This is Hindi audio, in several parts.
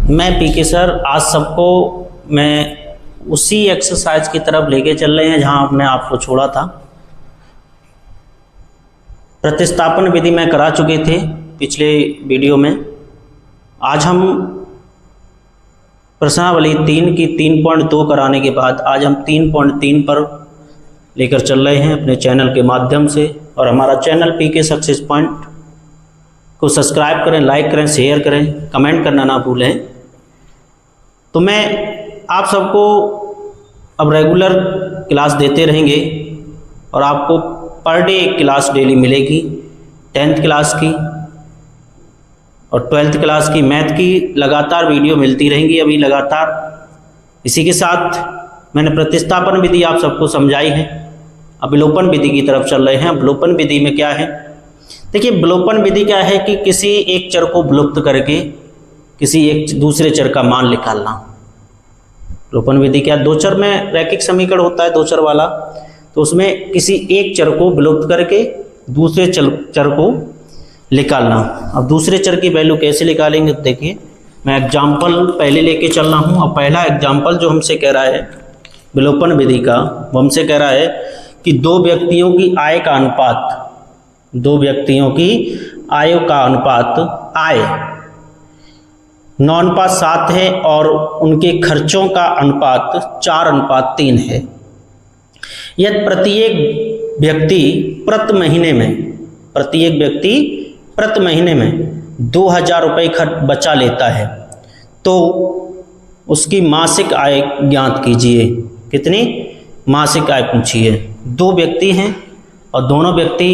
मैं पीके सर आज सबको मैं उसी एक्सरसाइज की तरफ लेके चल रहे हैं जहां हमने आपको छोड़ा था। प्रतिस्थापन विधि में करा चुके थे पिछले वीडियो में। आज हम प्रश्नावली 3 की 3.2 कराने के बाद आज हम 3.3 पर लेकर चल रहे हैं अपने चैनल के माध्यम से। और हमारा चैनल पीके सक्सेस पॉइंट को सब्सक्राइब करें, लाइक करें, शेयर करें, कमेंट करना ना भूलें। तो मैं आप सबको अब रेगुलर क्लास देते रहेंगे और आपको पर डे एक क्लास डेली मिलेगी। 10th क्लास की और 12th क्लास की मैथ की लगातार वीडियो मिलती रहेंगी अभी लगातार। इसी के साथ मैंने प्रतिस्थापन विधि आप सबको समझाई है। अब विलोपन विधि की तरफ चल रहे हैं। विलोपन विधि में क्या है, देखिए विलोपन विधि क्या है कि किसी एक चर को विलुप्त करके किसी एक दूसरे चर का मान निकालना। विलोपन विधि क्या, दो चर में रैखिक समीकरण होता है, दो चर वाला, तो उसमें किसी एक चर को विलुप्त करके दूसरे चर को निकालना। अब दूसरे चर की वैल्यू कैसे निकालेंगे, देखिए मैं एग्जाम्पल पहले लेके चल रहा हूँ। अब पहला एग्जाम्पल जो हमसे कह रहा है विलोपन विधि का, वो हमसे कह रहा है कि दो व्यक्तियों की आय का अनुपात, दो व्यक्तियों की आय का अनुपात आय 9:7 है और उनके खर्चों का अनुपात 4:3 है। यदि प्रत्येक व्यक्ति प्रति महीने में 2000 रुपये बचा लेता है तो उसकी मासिक आय ज्ञात कीजिए। कितनी मासिक आय पूछिए। दो व्यक्ति हैं और दोनों व्यक्ति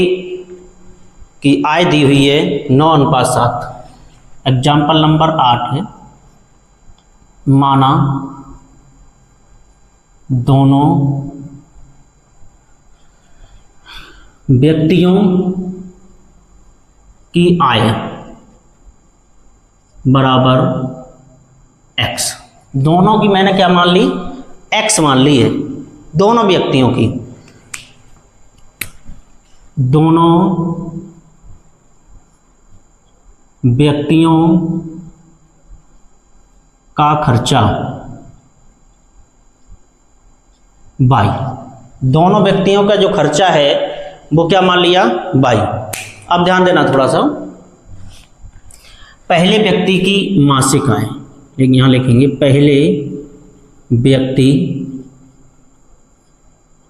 की आय दी हुई है 9:7। एग्जाम्पल नंबर 8 है, माना दोनों व्यक्तियों की आय बराबर x। दोनों की मैंने क्या मान ली, x मान ली है। दोनों व्यक्तियों की, दोनों व्यक्तियों का खर्चा y। दोनों व्यक्तियों का जो खर्चा है वो क्या मान लिया, y। अब ध्यान देना थोड़ा सा, पहले व्यक्ति की मासिक आय, लेकिन यहां लिखेंगे पहले व्यक्ति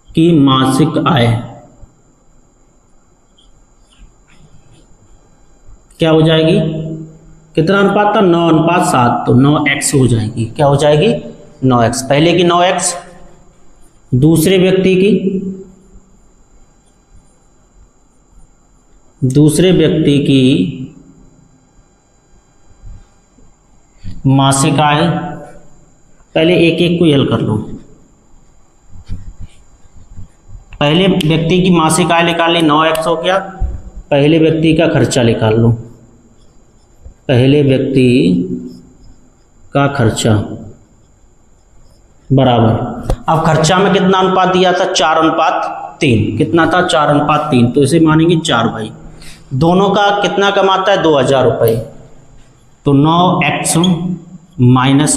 की मासिक आय क्या हो जाएगी, कितना अनुपात था, 9:7, तो 9x हो जाएगी। क्या हो जाएगी, 9x। पहले की 9x, दूसरे व्यक्ति की मासिक आय, पहले एक एक को हल कर लो। पहले व्यक्ति की मासिक आय निकाल ली, 9x हो गया। पहले व्यक्ति का खर्चा निकाल लो, पहले व्यक्ति का खर्चा बराबर, अब खर्चा में कितना अनुपात दिया था, 4:3। कितना था, 4:3, तो इसे मानेंगे 4 भाई। दोनों का कितना कमाता है, 2000 रुपये, तो 9x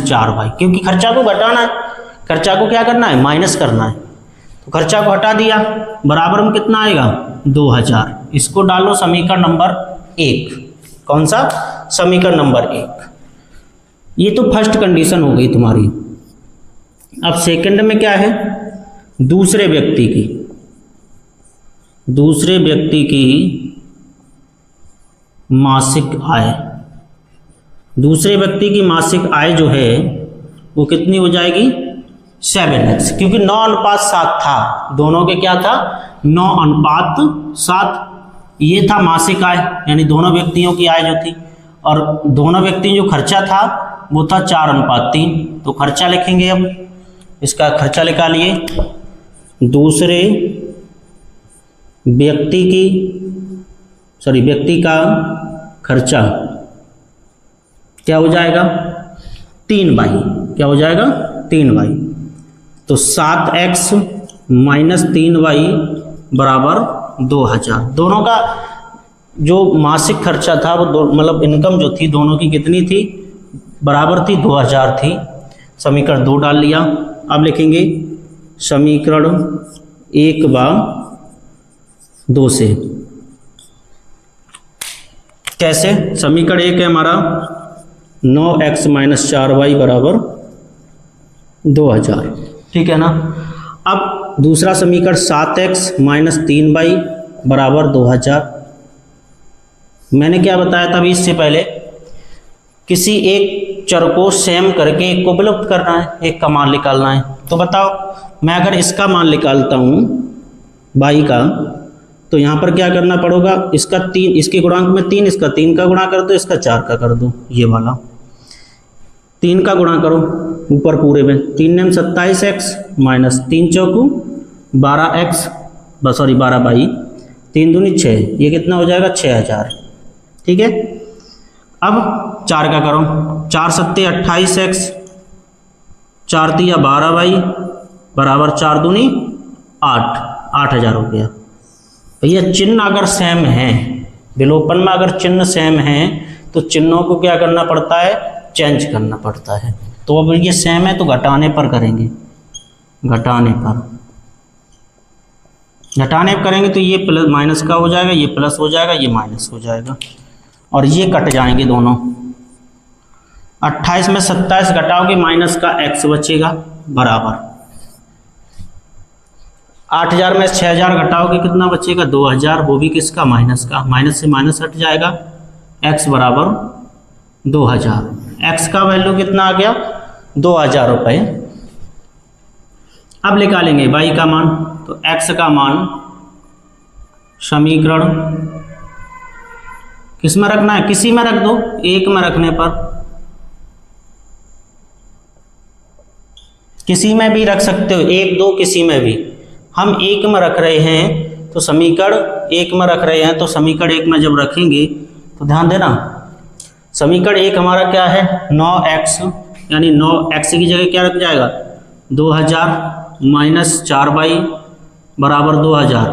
- 4 भाई, क्योंकि खर्चा को घटाना है, खर्चा को क्या करना है, माइनस करना है। तो खर्चा को हटा दिया, बराबर में कितना आएगा, 2000। इसको डालो समीकरण नंबर 1। कौन सा, समीकरण नंबर 1। ये तो फर्स्ट कंडीशन हो गई तुम्हारी। अब सेकंड में क्या है, दूसरे व्यक्ति की मासिक आय। दूसरे व्यक्ति की मासिक आय जो है वो कितनी हो जाएगी, 7x, क्योंकि 9:7 था। दोनों के क्या था, 9:7। ये था मासिक आय, यानी दोनों व्यक्तियों की आय जो थी, और दोनों व्यक्ति जो खर्चा था वो था 4:3। तो खर्चा लिखेंगे, अब इसका खर्चा निकालिए। दूसरे व्यक्ति का खर्चा क्या हो जाएगा, 3y। क्या हो जाएगा, 3y। तो 7x - 3y बराबर 2000। दोनों का जो मासिक खर्चा था वो मतलब इनकम जो थी दोनों की कितनी थी, बराबर थी 2000 थी, समीकरण 2 डाल लिया। अब लिखेंगे समीकरण 1/2 से। कैसे? समीकरण 1 है हमारा 9x - 4y बराबर 2000, ठीक है ना। अब दूसरा समीकरण 7x - 3y बराबर 2000। मैंने क्या बताया था अभी इससे पहले, किसी एक चर को सेम करके एक को विलुप्त करना है, एक का मान निकालना है। तो बताओ, मैं अगर इसका मान निकालता हूँ y का, तो यहाँ पर क्या करना पड़ेगा, इसका 3, इसके गुणांक में 3, इसका 3 का गुणा कर दो, इसका 4 का कर दो, ये वाला 3 का गुणा करो ऊपर पूरे में, 3 name 27x - 3 चौकू 12x, sorry 12y, 3 दूनी 6, ये कितना हो जाएगा 6000, ठीक है। अब 4 का करो, 4 सत्ते 28x, 4 तिया 12y बराबर 4 दूनी 8, 8000 हो गया। भैया चिन्ह अगर सेम है, विलोपन में अगर चिन्ह सेम है तो चिन्हों को क्या करना पड़ता है, चेंज करना पड़ता है। तो अब ये सेम है तो घटाने पर करेंगे, घटाने पर करेंगे तो ये प्लस माइनस का हो जाएगा, ये प्लस हो जाएगा, ये माइनस हो जाएगा, और ये कट जाएंगे दोनों। 28 में 27 घटाओगे माइनस का x बचेगा बराबर 8000 में 6000 घटाओगे कितना बचेगा 2000, वो भी किसका, माइनस का, माइनस से माइनस हट जाएगा, x बराबर 2000। x का वैल्यू कितना आ गया 2000 रुपये। अब निकालेंगे y का मान, तो x का मान समीकरण किस में रखना है, किसी में रख दो, एक में रखने पर, किसी में भी रख सकते हो, 1 2 किसी में भी। हम एक में रख रहे हैं तो समीकरण एक में रख रहे हैं, तो समीकरण 1 में जब रखेंगे तो ध्यान देना, समीकरण 1 हमारा क्या है 9x, यानी 9x की जगह क्या रख जाएगा 2000 - 4y बराबर 2000,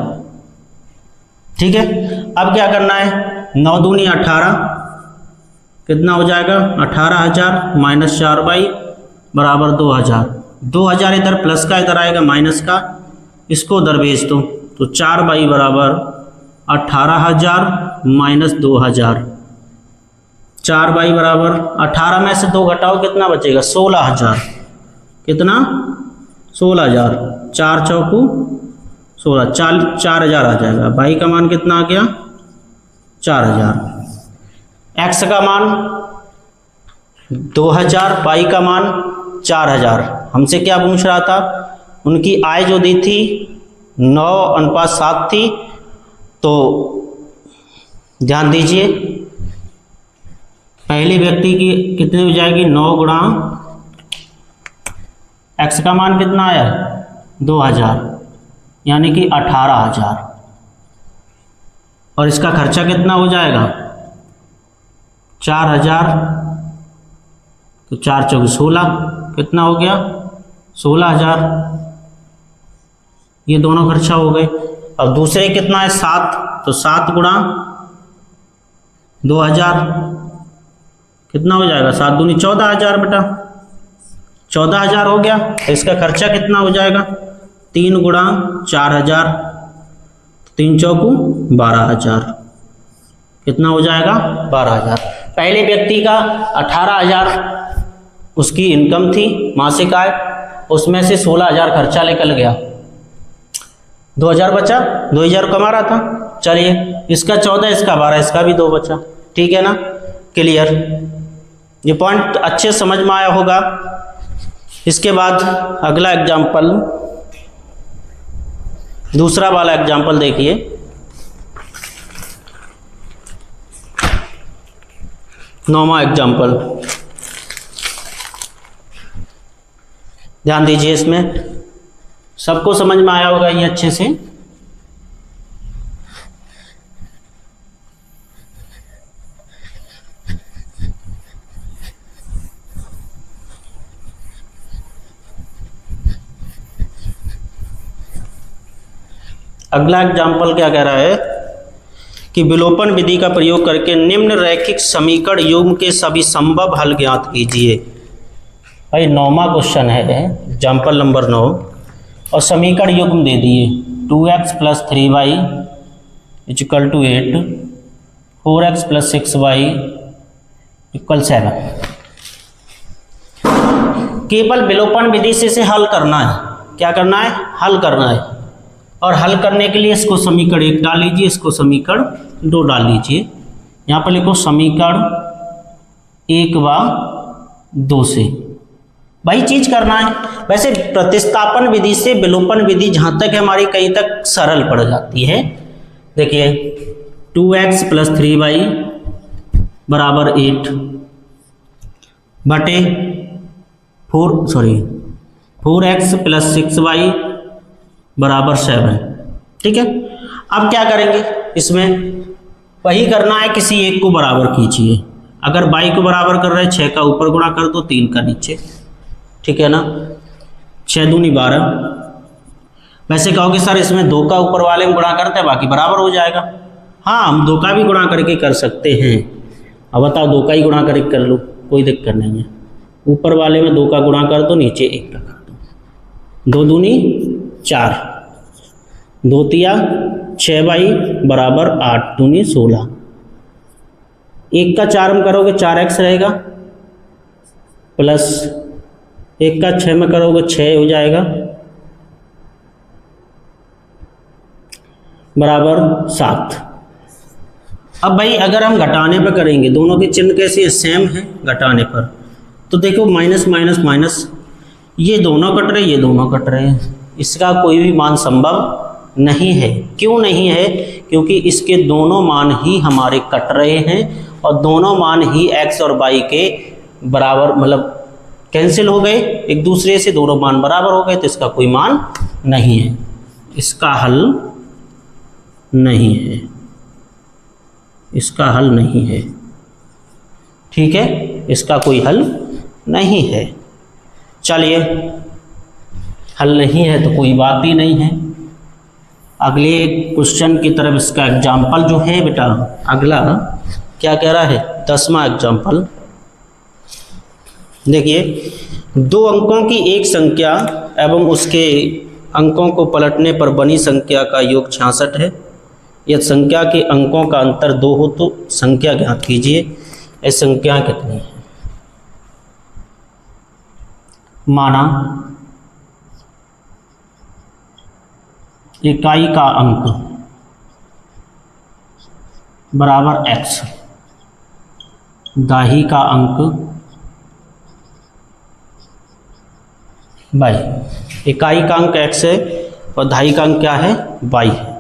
ठीक है। अब क्या करना है, 9 दूनी 18, कितना हो जाएगा 18000 - 4y बराबर 2000। 2000 इधर प्लस का, इधर आएगा माइनस का, इसको उधर भेज दो, तो 4y बराबर 18000 - 2000, 4y बराबर 18 में से 2 घटाओ कितना बचेगा 16000, कितना 16000, 4 चौकू 16, 4000 आ जाएगा। y का मान कितना आ गया 4000, x का मान 2000, y का मान 4000। हमसे क्या पूछ रहा था, उनकी आय जो दी थी 9:7 थी, तो ध्यान दीजिए पहले व्यक्ति की कितनी हो जाएगी 9 गुणा x का मान कितना आया 2000, यानी कि 18000, और इसका खर्चा कितना हो जाएगा 4000, तो 4 चौक 16, कितना हो गया 16000, ये दोनों खर्चा हो गए। अब दूसरे कितना है 7, तो 7 गुणा 2000 कितना हो जाएगा 7 दूनी 14000 बेटा, 14000 हो गया। तो इसका खर्चा कितना हो जाएगा 3 गुणा 4000, 3 चौकू 12000, कितना हो जाएगा 12000। पहले व्यक्ति का 18000 उसकी इनकम थी मासिक आय, उसमें से 16000 खर्चा निकल गया, 2000 बचा, 2000 कमा रहा था। चलिए इसका 14, इसका 12, इसका भी 2 बचा, ठीक है ना, क्लियर। ये पॉइंट अच्छे समझ में आया होगा। इसके बाद अगला एग्जाम्पल, दूसरा वाला एग्जाम्पल देखिए, नौवां एग्जाम्पल, ध्यान दीजिए, इसमें सबको समझ में आया होगा ये अच्छे से। अगला एग्जाम्पल क्या कह रहा है कि विलोपन विधि का प्रयोग करके निम्न रैखिक समीकरण युग्म के सभी संभव हल ज्ञात कीजिए। भाई 9वां क्वेश्चन है, एग्जाम्पल नंबर 9, और समीकरण युग्म दे दिए 2x + 3y = 8, 4x + 6y = 7। केवल विलोपन विधि से इसे हल करना है। क्या करना है? हल करना है। और हल करने के लिए इसको समीकरण 1 डाल लीजिए, इसको समीकरण 2 डाल लीजिए। यहाँ पर लिखो समीकरण 1 व 2 से वही चीज करना है। वैसे प्रतिस्थापन विधि से विलोपन विधि जहाँ तक है हमारी कहीं तक सरल पड़ जाती है। देखिए 2x + 3y = 8 बटे 4x + 6y = 7। ठीक है, अब क्या करेंगे? इसमें वही करना है, किसी एक को बराबर कीजिए। अगर y को बराबर कर रहे हैं 6 का ऊपर गुणा कर दो, 3 का नीचे। ठीक है ना, 6 दूनी 12। वैसे कहोगे सर इसमें 2 का ऊपर वाले में गुणा करते हैं बाकी बराबर हो जाएगा। हाँ, हम 2 का भी गुणा करके कर सकते हैं। अब बताओ 2 का ही गुणा करके कर लो, कोई दिक्कत नहीं है। ऊपर वाले में 2 का गुणा कर दो, नीचे 1 का कर दो। 2 दूनी 4, 2 तिया 6y = 8 दूनी 16। 1 का 4 में करोगे 4x रहेगा, प्लस 1 का 6 में करोगे 6 हो जाएगा, बराबर 7। अब भाई अगर हम घटाने पर करेंगे, दोनों के चिन्ह कैसे सेम है घटाने पर, तो देखो माइनस माइनस माइनस, ये दोनों कट रहे, ये दोनों कट रहे हैं। इसका कोई भी मान संभव नहीं है। क्यों नहीं है? क्योंकि इसके दोनों मान ही हमारे कट रहे हैं और दोनों मान ही x और y के बराबर, मतलब कैंसिल हो गए एक दूसरे से, दोनों मान बराबर हो गए, तो इसका कोई मान नहीं है, इसका हल नहीं है, इसका हल नहीं है। ठीक है, इसका कोई हल नहीं है। चलिए, हल नहीं है तो कोई बात ही नहीं है। अगले क्वेश्चन की तरफ इसका एग्जाम्पल जो है बेटा, अगला क्या कह रहा है? 10वां एग्जाम्पल देखिए, 2 अंकों की एक संख्या एवं उसके अंकों को पलटने पर बनी संख्या का योग 66 है। यदि संख्या के अंकों का अंतर 2 हो तो संख्या ज्ञात कीजिए। ये संख्या कितनी है? माना इकाई का अंक बराबर x, दाही का अंक y। इकाई का अंक x है और दाही का अंक क्या है? y है।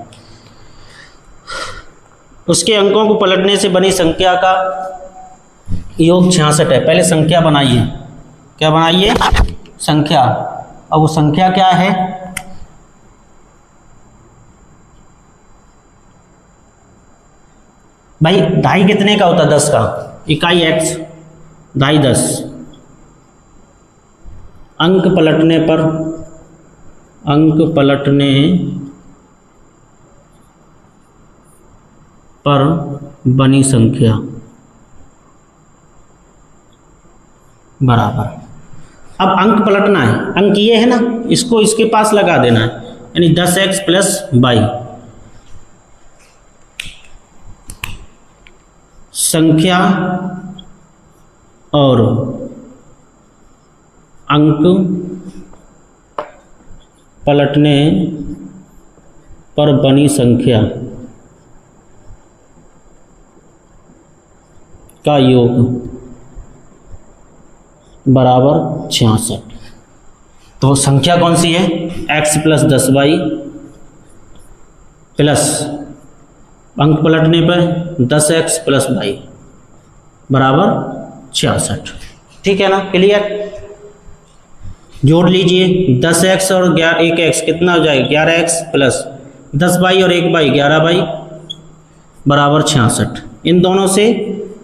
उसके अंकों को पलटने से बनी संख्या का योग 66 है। पहले संख्या बनाइए। क्या बनाइए? संख्या। अब वो संख्या क्या है? भाई दाई कितने का होता है? 10 का। इकाई x, दाई 10। अंक पलटने पर बनी संख्या बराबर। अब अंक पलटना है, अंक ये है ना, इसको इसके पास लगा देना है, यानी 10x + y। संख्या और अंक पलटने पर बनी संख्या का योग बराबर 66। तो संख्या कौन सी है? x + 10y प्लस अंक पलटने पर 10x + y बराबर 66। ठीक है ना, क्लियर? जोड़ लीजिए 10x और 1x कितना हो जाएगा? 11x प्लस 10y और 1y 11y बराबर 66। इन दोनों से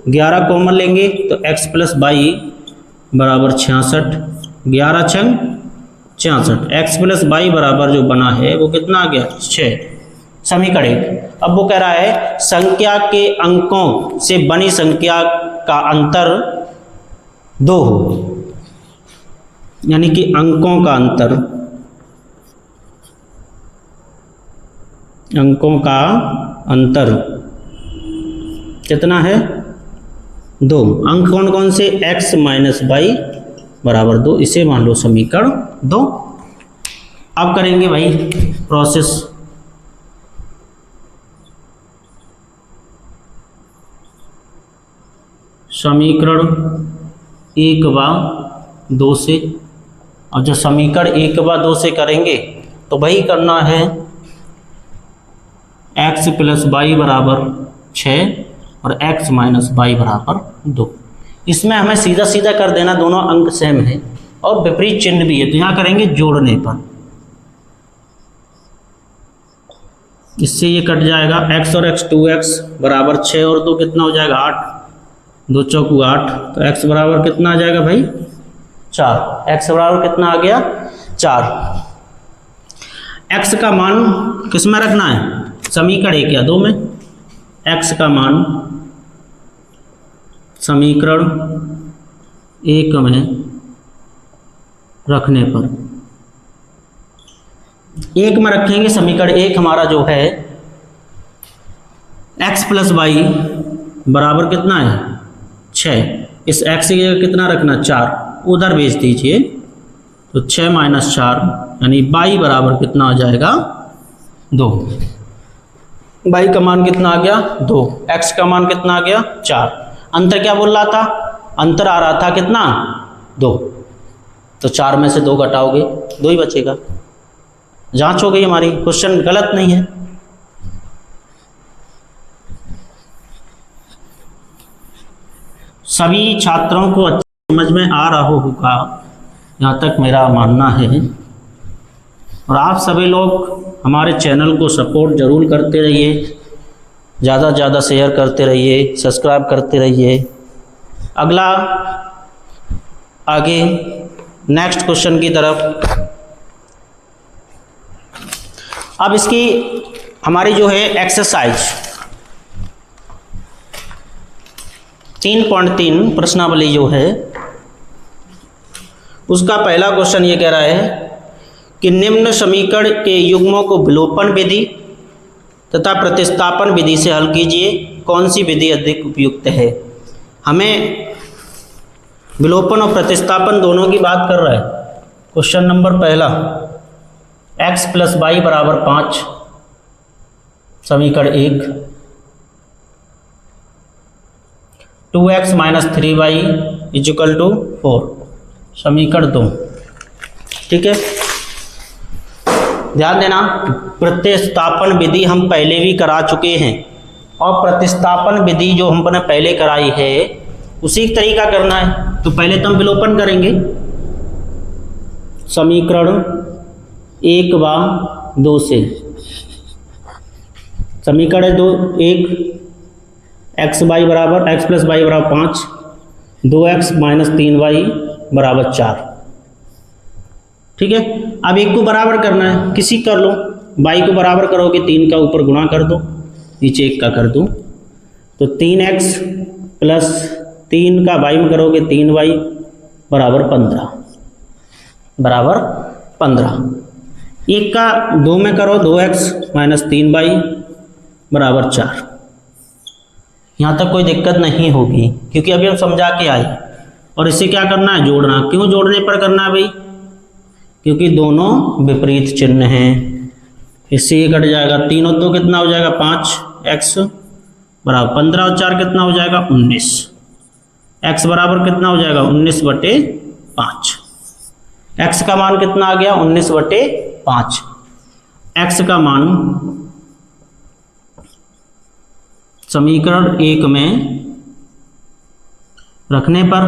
11 कॉमन लेंगे तो x + y बराबर 66। 11 छंग 66। x + y बराबर जो बना है वो कितना आ गया? 6। समीकरण 1। अब वो कह रहा है संख्या के अंकों से बनी संख्या का अंतर 2 हो, यानी कि अंकों का अंतर, अंकों का अंतर कितना है 2। अंक कौन कौन से, x माइनस वाई बराबर 2, इसे मान लो समीकरण 2। अब करेंगे भाई प्रोसेस, समीकरण 1 व 2 से। और जब समीकरण 1 व 2 से करेंगे तो वही करना है x प्लस वाई बराबर 6 और x माइनस वाई बराबर 2। इसमें हमें सीधा सीधा कर देना, दोनों अंक सेम है और विपरीत चिन्ह भी है, तो यहाँ करेंगे जोड़ने पर, इससे ये कट जाएगा x और x 2x बराबर 6 और 2 कितना हो जाएगा 8, 2 चौकू 8, तो x बराबर कितना आ जाएगा भाई 4। x बराबर कितना आ गया 4। x का मान किस में रखना है, समीकरण 1 या 2 में। x का मान समीकरण 1 में रखने पर, 1 में रखेंगे समीकरण 1 हमारा जो है x प्लस वाई बराबर कितना है 6। इस x की जगह कितना रखना 4, उधर भेज दीजिए, तो 6 माइनस 4 यानी y बराबर कितना आ जाएगा 2। y का मान कितना आ गया 2, x का मान कितना आ गया 4। अंतर क्या बोल रहा था, अंतर आ रहा था कितना 2, तो 4 में से 2 घटाओगे 2 ही बचेगा। जांच हो गई हमारी, क्वेश्चन गलत नहीं है। सभी छात्रों को अच्छी समझ में आ रहा होगा, यहाँ तक मेरा मानना है। और आप सभी लोग हमारे चैनल को सपोर्ट जरूर करते रहिए, ज़्यादा से ज़्यादा शेयर करते रहिए, सब्सक्राइब करते रहिए। अगला आगे नेक्स्ट क्वेश्चन की तरफ। अब इसकी हमारी जो है एक्सरसाइज 3.3 प्रश्नावली जो है उसका पहला क्वेश्चन ये कह रहा है कि निम्न समीकरण के युग्मों को विलोपन विधि तथा प्रतिस्थापन विधि से हल कीजिए, कौन सी विधि अधिक उपयुक्त है। हमें विलोपन और प्रतिस्थापन दोनों की बात कर रहा है। क्वेश्चन नंबर पहला, x प्लस वाई बराबर 5 समीकरण 1, 2x minus 3y equal to 4 समीकरण 2। ठीक है, ध्यान देना, प्रतिस्थापन विधि हम पहले भी करा चुके हैं और प्रतिस्थापन विधि जो हमने पहले कराई है उसी तरीका करना है। तो पहले तो हम विलोपन करेंगे, समीकरण 1 व 2 से। समीकरण 1 x वाई बराबर x प्लस वाई बराबर 5, 2x माइनस 3y बराबर 4। ठीक है, अब 1 को बराबर करना है, किसी कर लो, y को बराबर करोगे 3 का ऊपर गुणा कर दो, नीचे 1 का कर दो, तो 3x प्लस 3 का y में करोगे 3y बराबर 15 बराबर 15। 1 का 2 में करो 2x माइनस 3y बराबर 4। यहाँ तक कोई दिक्कत नहीं होगी क्योंकि अभी हम समझा के आए। और इसे क्या करना है, जोड़ना। क्यों जोड़ने पर करना है भाई, क्योंकि दोनों विपरीत चिन्ह हैं, इससे ये कट जाएगा। 3 और 2 कितना हो जाएगा 5x बराबर 15 और 4 कितना हो जाएगा 19। x बराबर कितना हो जाएगा 19/5। x का मान कितना आ गया 19/5। x का मान समीकरण 1 में रखने पर,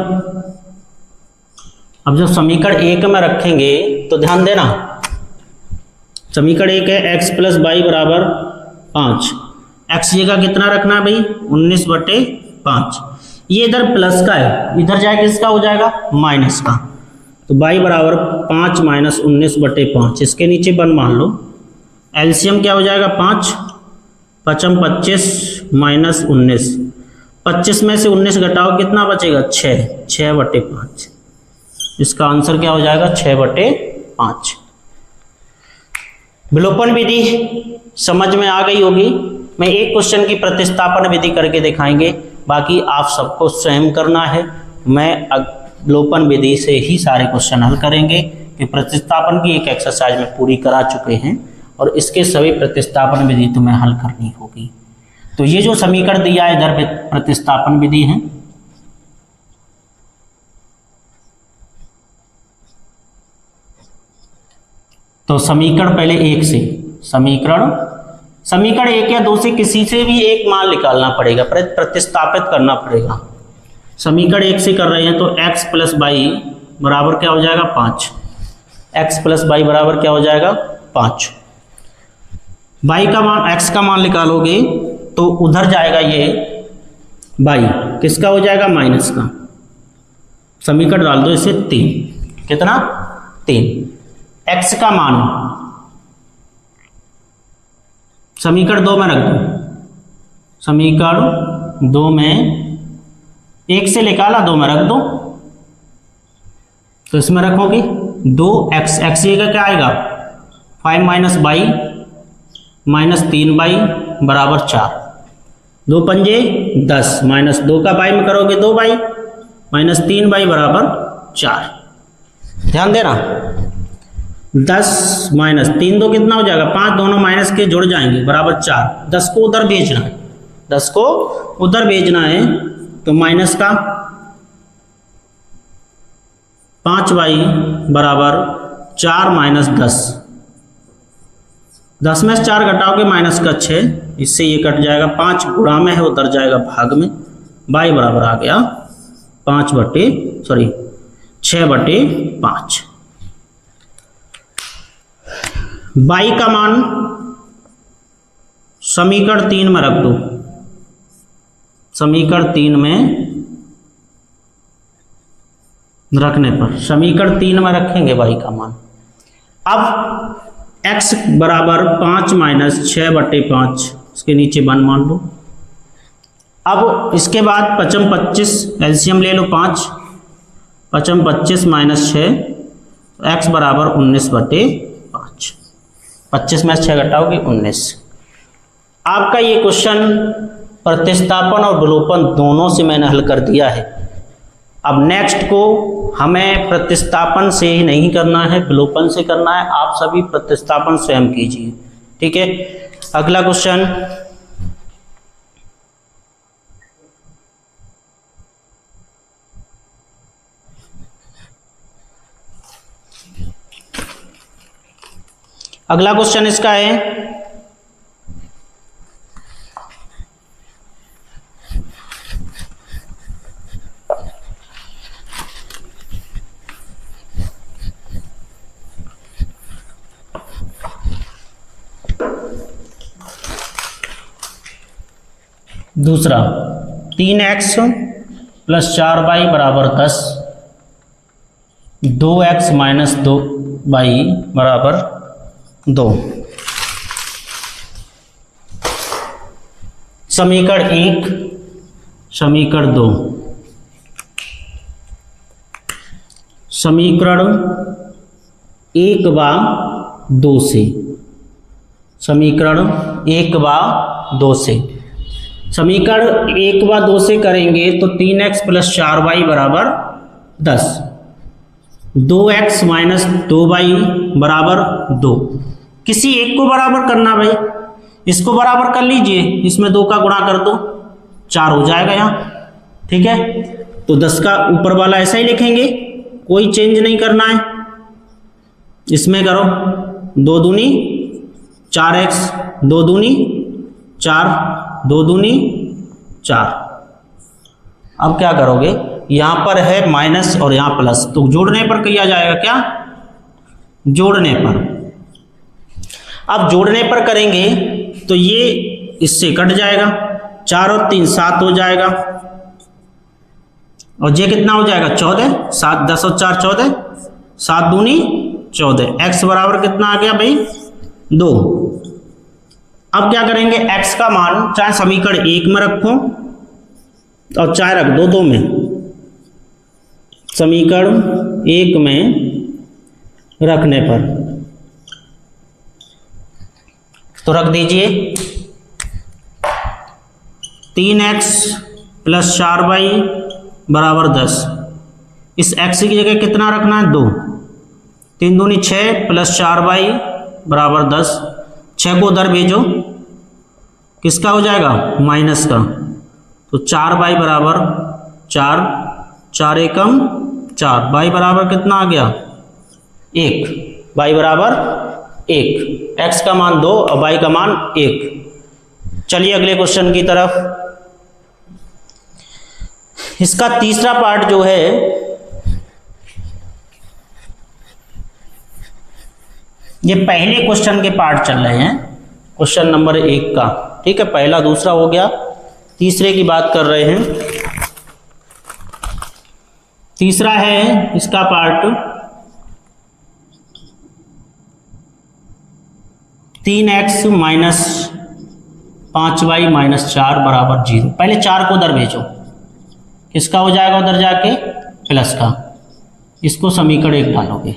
अब जब समीकरण 1 में रखेंगे तो ध्यान देना, समीकरण 1 है x प्लस वाई बराबर 5, x जगह कितना रखना है भाई 19/5। ये इधर प्लस का है, इधर जाए किसका हो जाएगा माइनस का, तो y बराबर 5 माइनस 19/5। इसके नीचे 1 मान लो, एलसीएम क्या हो जाएगा 5 पचम 25 माइनस 19, 25 में से 19 घटाओ कितना बचेगा 6, 6/5। इसका आंसर क्या हो जाएगा 6/5। विलोपन विधि समझ में आ गई होगी। मैं एक क्वेश्चन की प्रतिस्थापन विधि करके दिखाएंगे, बाकी आप सबको स्वयं करना है। मैं विलोपन विधि से ही सारे क्वेश्चन हल करेंगे कि प्रतिस्थापन की एक एक्सरसाइज में पूरी करा चुके हैं और इसके सभी प्रतिस्थापन विधि तुम्हें हल करनी होगी। तो ये जो समीकरण दिया है इधर प्रतिस्थापन विधि है। तो समीकरण पहले एक से, समीकरण एक या दो से किसी से भी एक मान निकालना पड़ेगा, प्रतिस्थापित करना पड़ेगा। समीकरण एक से कर रहे हैं तो x प्लस वाई बराबर क्या हो जाएगा 5, x प्लस वाई बराबर क्या हो जाएगा 5। y का मान, x का मान निकालोगे तो उधर जाएगा ये y, किसका हो जाएगा माइनस का। समीकरण डाल दो इसे 3, कितना 3। x का मान समीकरण 2 में रख दो, समीकरण 2 में 1 से निकाला 2 में रख दो, तो इसमें रखोगे 2x, x ये का क्या आएगा 5 माइनस वाई माइनस 3y बराबर 4, 2 पंजे 10 माइनस 2 का y में करोगे 2y माइनस 3y बराबर 4। ध्यान देना 10 माइनस 3 2 कितना हो जाएगा 5, दोनों माइनस के जुड़ जाएंगे बराबर 4। 10 को उधर भेजना है, 10 को उधर भेजना है तो माइनस का 5y बराबर 4 माइनस 10, 10 में से 4 घटाओगे माइनस का 6, इससे ये कट जाएगा, 5 गुणा में है उधर जाएगा भाग में, y बराबर आ गया 6/5। y का मान समीकरण 3 में रख दो, समीकरण 3 में रखने पर, समीकरण 3 में रखेंगे y का मान। अब x बराबर 5 माइनस 6/5, इसके नीचे 1 मान लो। अब इसके बाद 25 एलसीएम ले लो 5, 25 माइनस 6, x बराबर 19/5, 25 में 6 घटाओगे 19। आपका ये क्वेश्चन प्रतिस्थापन और विलोपन दोनों से मैंने हल कर दिया है। अब नेक्स्ट को हमें प्रतिस्थापन से ही नहीं करना है, विलोपन से करना है। आप सभी प्रतिस्थापन स्वयं कीजिए, ठीक है। अगला क्वेश्चन, अगला क्वेश्चन इसका है दूसरा 3x प्लस 4y बराबर 10, 2x माइनस 2y बराबर 2। समीकरण 1, समीकरण 2, समीकरण 1 व 2 से, समीकरण 1 व 2 से, समीकरण 1 व 2 से करेंगे तो 3x प्लस 4y बराबर 10, 2x माइनस 2y बराबर 2। किसी एक को बराबर करना भाई, इसको बराबर कर लीजिए, इसमें 2 का गुणा कर दो 4 हो जाएगा यहाँ, ठीक है। तो 10 का ऊपर वाला ऐसा ही लिखेंगे, कोई चेंज नहीं करना है। इसमें करो 2 दूनी 4x, 2 दूनी 4, 2 दूनी 4। अब क्या करोगे, यहां पर है माइनस और यहां प्लस, तो जोड़ने पर किया जाएगा, क्या जोड़ने पर। अब जोड़ने पर करेंगे तो ये इससे कट जाएगा, 4 और 3 7 हो जाएगा, और ये कितना हो जाएगा 14, 7 10 और 4 14, 7 दूनी 14। x बराबर कितना आ गया भाई 2। अब क्या करेंगे, x का मान चाहे समीकरण 1 में रखो और चाहे रख दो 2 में, समीकरण 1 में रखने पर तो रख दीजिए 3x + 4y = 10। इस x की जगह कितना रखना है, 2। 3 दूनी 6 + 4y = 10। 6 को उधर भेजो, किसका हो जाएगा, माइनस का। तो 4y = 4, 4 एकम 4, y बराबर कितना आ गया, 1। y बराबर 1, x का मान 2 और y का मान 1। चलिए अगले क्वेश्चन की तरफ। इसका तीसरा पार्ट जो है, ये पहले क्वेश्चन के पार्ट चल रहे हैं, क्वेश्चन नंबर 1 का, ठीक है। पहला दूसरा हो गया, तीसरे की बात कर रहे हैं। तीसरा है इसका पार्ट 3x - 5y - 4 = 0। पहले 4 को उधर भेजो, किसका हो जाएगा उधर जाके, प्लस का। इसको समीकरण 1 डालोगे।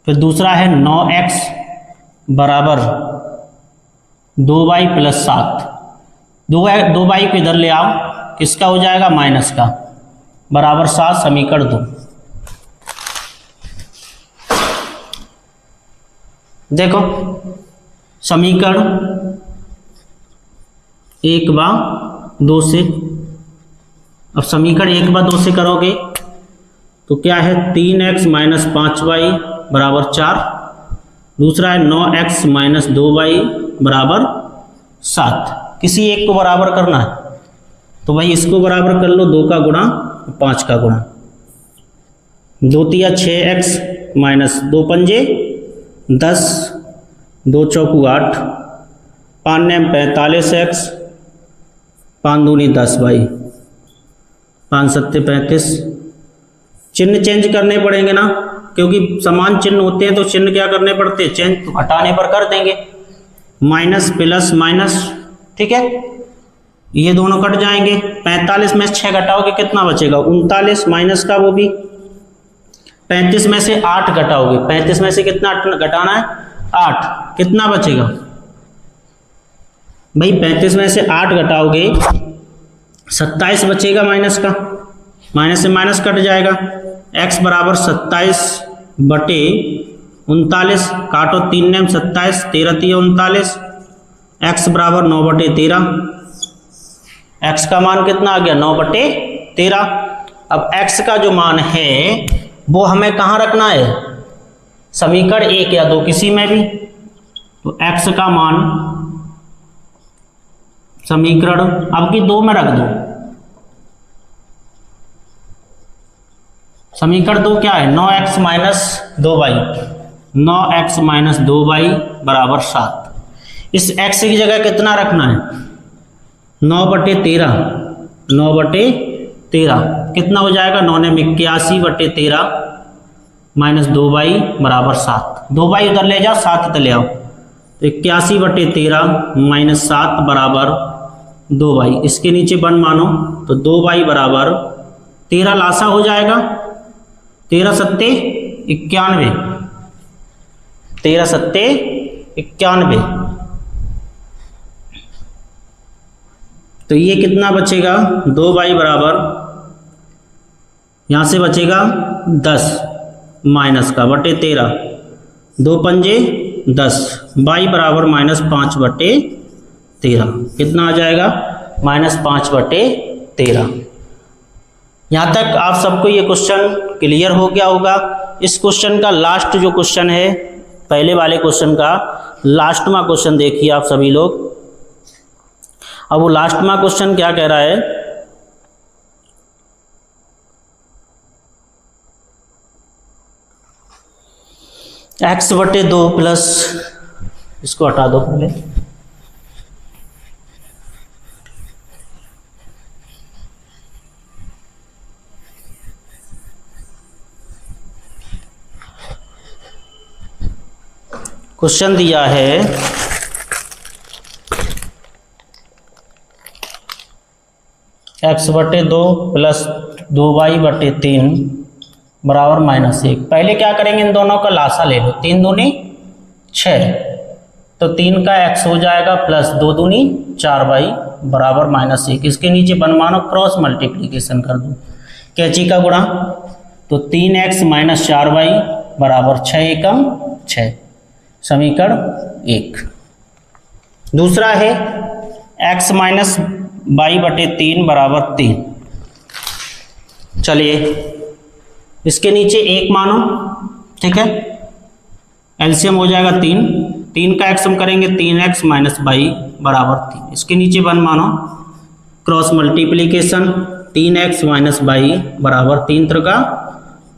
फिर दूसरा है 9x = 2y + 7। 2y को इधर ले आओ, किसका हो जाएगा, माइनस का, बराबर 7, समीकरण 2। देखो समीकरण 1/2 से, अब समीकरण 1/2 से करोगे तो क्या है, 3x - 5y = 4। दूसरा है 9x - 2y = 7। किसी एक को बराबर करना है तो भाई इसको बराबर कर लो, 2 का गुणा 5 का गुणा। 2 तिया 6x - 2 पंजे 10, 2 चौकू 8, 5 नेम 45x, 5 दूनी 10 भाई, 5 सत्ते 35। चिन्ह चेंज करने पड़ेंगे ना, क्योंकि समान चिन्ह होते हैं तो चिन्ह क्या करने पड़ते हैं, चेंज। तो हटाने पर कर देंगे, माइनस प्लस माइनस, ठीक है। ये दोनों कट जाएंगे। 45 में 6 घटाओगे कितना बचेगा, 39, माइनस का वो भी। 35 में से 8 घटाओगे, 35 में से कितना घटाना है, 8, कितना बचेगा भाई, 35 में से 8 घटाओगे 27 बचेगा माइनस का, माइनस से माइनस कट जाएगा। x = 27/39, काटो 3 नेम 27, 13 तिया 39, x = 9/13। x का मान कितना आ गया, 9/13। अब x का जो मान है वो हमें कहाँ रखना है, समीकरण 1 या 2 किसी में भी। तो x का मान समीकरण अब की 2 में रख दो। समीकरण 2 क्या है, 9x - 2y, 9x - 2y = 7। इस x की जगह कितना रखना है, 9/13, 9/13 कितना हो जाएगा, 9 ने 81/13 - 2y = 7। 2y उधर ले जाओ, 7 इधर ले आओ, तो 81/13 - 7 = 2y। इसके नीचे 1 मानो तो 2y = 13 लासा हो जाएगा, 13 सत्ते 91, 13 सत्ते 91। तो ये कितना बचेगा, 2y बराबर, यहाँ से बचेगा 10 माइनस का बटे 13, 2 पंजे 10, y बराबर -5/13। कितना आ जाएगा, -5/13। यहाँ तक आप सबको ये क्वेश्चन क्लियर हो गया होगा। इस क्वेश्चन का लास्ट जो क्वेश्चन है, पहले वाले क्वेश्चन का लास्टवा क्वेश्चन देखिए आप सभी लोग। अब वो लास्टवा क्वेश्चन क्या कह रहा है, x/2 प्लस, इसको हटा दो पहले, क्वेश्चन दिया है x/2 प्लस 2y/3 बराबर -1। पहले क्या करेंगे, इन दोनों का लासा ले लो। 3 दूनी 6, तो 3 का x हो जाएगा प्लस 2 दूनी 4y बराबर -1। इसके नीचे बनमानो क्रॉस मल्टीप्लीकेशन कर दो, कैंची का गुणा, तो 3x - 4y बराबर 6 एकम 6, समीकरण 1। दूसरा है x - y/3 बराबर 3। चलिए इसके नीचे 1 मानो, ठीक है, एलसीएम हो जाएगा 3। 3 का एक्स हम करेंगे 3x - y बराबर 3। इसके नीचे 1 मानो, क्रॉस मल्टीप्लीकेशन, 3x - y बराबर 3 त्रिका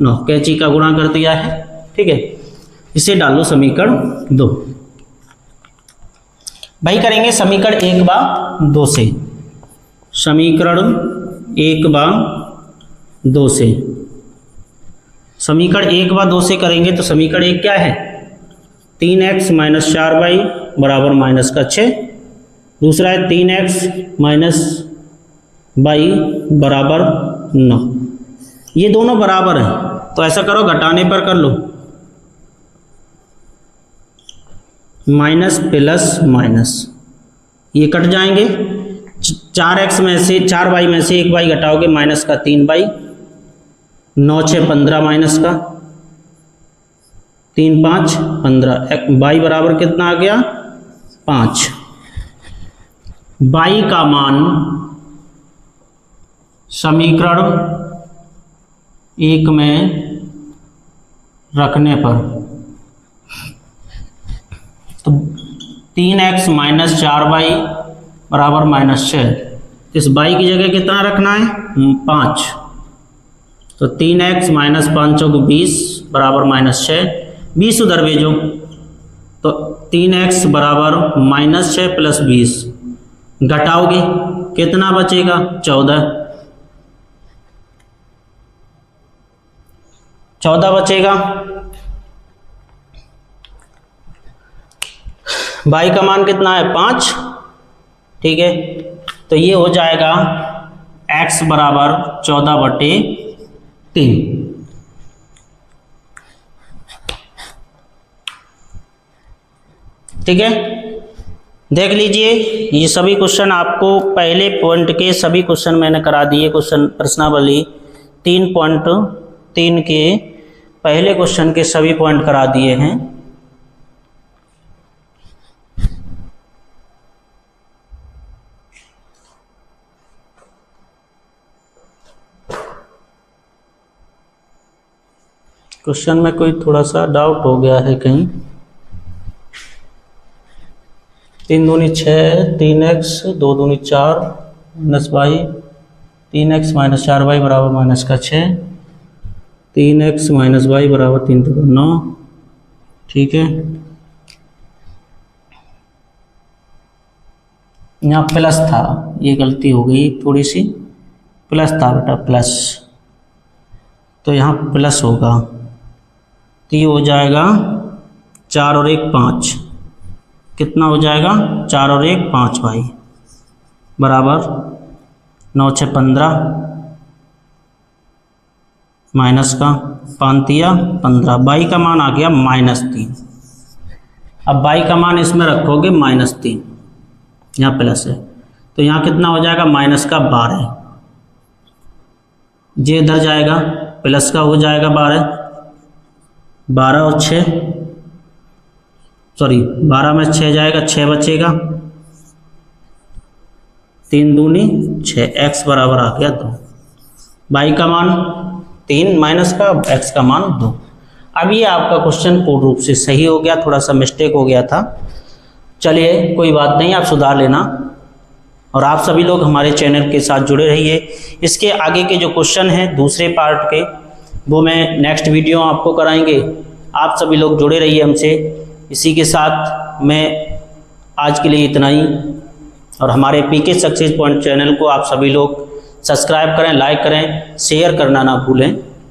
9, कैंची का गुणा कर दिया है, ठीक है। इसे डालो समीकरण 2। भाई करेंगे समीकरण 1/2 से, समीकरण 1/2 से, समीकरण 1/2 से करेंगे तो समीकरण 1 क्या है, 3x - 4y बराबर -6। दूसरा है 3x - y बराबर 9। ये दोनों बराबर हैं, तो ऐसा करो घटाने पर कर लो, माइनस प्लस माइनस, ये कट जाएंगे। 4x में से 4y में से 1y घटाओगे माइनस का 3y, 9 6 15 माइनस का 3 5 15, y बराबर कितना आ गया 5। y का मान समीकरण 1 में रखने पर तो 3x - 4y बराबर -6, इस y की जगह कितना रखना है 5, तो 3x - 5 = 20 बराबर -6। 20 उधर भेजो, तो 3x बराबर -6 प्लस 20, घटाओगे कितना बचेगा 14 बचेगा। y का मान कितना है 5, ठीक है, तो ये हो जाएगा x बराबर 14/3। ठीक है, देख लीजिए ये सभी क्वेश्चन आपको पहले पॉइंट के सभी क्वेश्चन मैंने करा दिए। क्वेश्चन प्रश्नावली 3.3 के पहले क्वेश्चन के सभी पॉइंट करा दिए हैं। क्वेश्चन में कोई थोड़ा सा डाउट हो गया है कहीं। 3 दूनी 6, 3x 2 दूनी 4 -y, 3x - 4y बराबर -6, 3x - y बराबर 3 × 9, ठीक है। यहाँ प्लस था, ये गलती हो गई थोड़ी सी, प्लस था बेटा प्लस, तो यहाँ प्लस होगा, तो ये हो जाएगा 4 और 1 5, कितना हो जाएगा 4 और 1 5 भाई बराबर 9 6 15 माइनस का 5 × 15, y का मान आ गया -3। अब y का मान इसमें रखोगे -3, यहाँ प्लस है, तो यहाँ कितना हो जाएगा -12, ये इधर जाएगा प्लस का हो जाएगा 12 और 6, सॉरी 12 में 6 जाएगा, 6 बचेगा, 3 दूनी 6, x बराबर आ गया 2। y का मान 3 माइनस का, x का मान 2। अब ये आपका क्वेश्चन पूर्ण रूप से सही हो गया, थोड़ा सा मिस्टेक हो गया था। चलिए कोई बात नहीं, आप सुधार लेना, और आप सभी लोग हमारे चैनल के साथ जुड़े रहिए। इसके आगे के जो क्वेश्चन हैं दूसरे पार्ट के, वो मैं नेक्स्ट वीडियो आपको कराएंगे। आप सभी लोग जुड़े रहिए हमसे। इसी के साथ मैं आज के लिए इतना ही, और हमारे पीके सक्सेस पॉइंट चैनल को आप सभी लोग सब्सक्राइब करें, लाइक करें, शेयर करना ना भूलें।